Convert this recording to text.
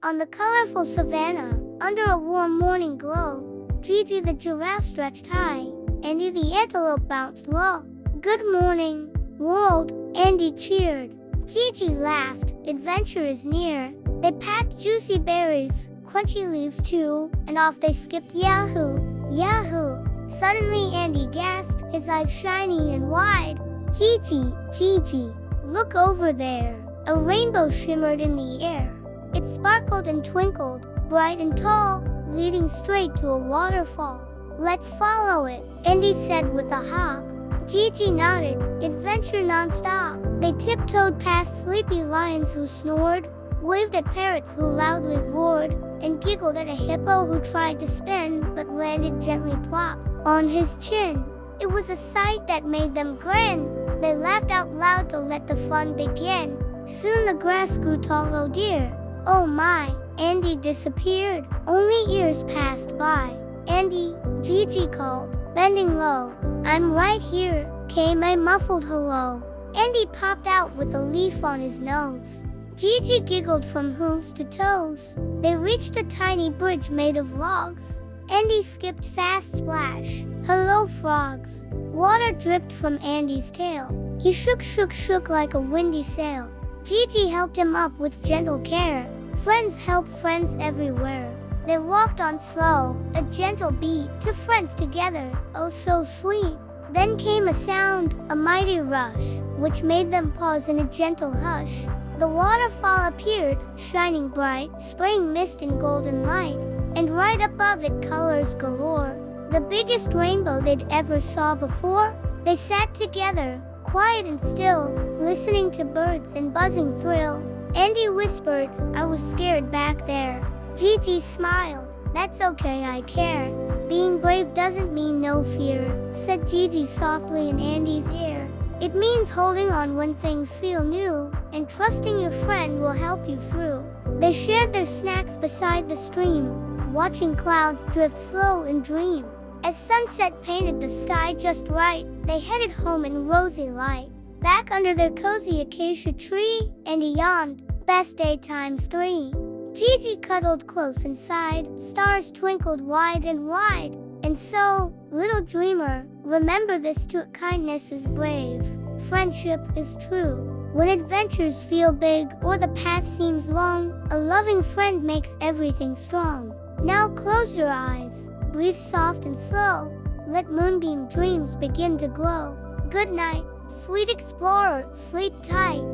On the colorful savanna, under a warm morning glow, Gigi the giraffe stretched high, Andy the antelope bounced low. "Good morning, world," Andy cheered. Gigi laughed, "Adventure is near." They packed juicy berries, crunchy leaves too, and off they skipped. Yahoo! Yahoo! Suddenly Andy gasped, his eyes shiny and wide. "Gigi, Gigi, look over there." A rainbow shimmered in the air. It sparkled and twinkled, bright and tall, leading straight to a waterfall. "Let's follow it," Andy said with a hop. Gigi nodded, adventure non-stop. They tiptoed past sleepy lions who snored, waved at parrots who loudly roared, and giggled at a hippo who tried to spin but landed gently plop on his chin. It was a sight that made them grin. They laughed out loud to let the fun begin. Soon the grass grew tall, oh dear. Oh my, Andy disappeared. Only years passed by. "Andy," Gigi called, bending low. "I'm right here," came a muffled hello. Andy popped out with a leaf on his nose. Gigi giggled from hooves to toes. They reached a tiny bridge made of logs. Andy skipped fast splash. "Hello, frogs." Water dripped from Andy's tail. He shook like a windy sail. Gigi helped him up with gentle care. Friends help friends everywhere. They walked on slow, a gentle beat, two friends together, oh so sweet. Then came a sound, a mighty rush, which made them pause in a gentle hush. The waterfall appeared, shining bright, spraying mist in golden light, and right above it colors galore, the biggest rainbow they'd ever saw before. They sat together, quiet and still, listening to birds and buzzing thrill. Andy whispered, "I was scared back there." Gigi smiled, "That's okay, I care. Being brave doesn't mean no fear," said Gigi softly in Andy's ear. "It means holding on when things feel new, and trusting your friend will help you through." They shared their snacks beside the stream, watching clouds drift slow and dream. As sunset painted the sky just right, they headed home in rosy light. Back under their cozy acacia tree, Andy yawned, "Best day times 3. Gigi cuddled close inside, stars twinkled wide and wide. And so, little dreamer, remember this too: kindness is brave, friendship is true. When adventures feel big or the path seems long, a loving friend makes everything strong. Now close your eyes, breathe soft and slow, let moonbeam dreams begin to glow. Good night, sweet explorer, sleep tight.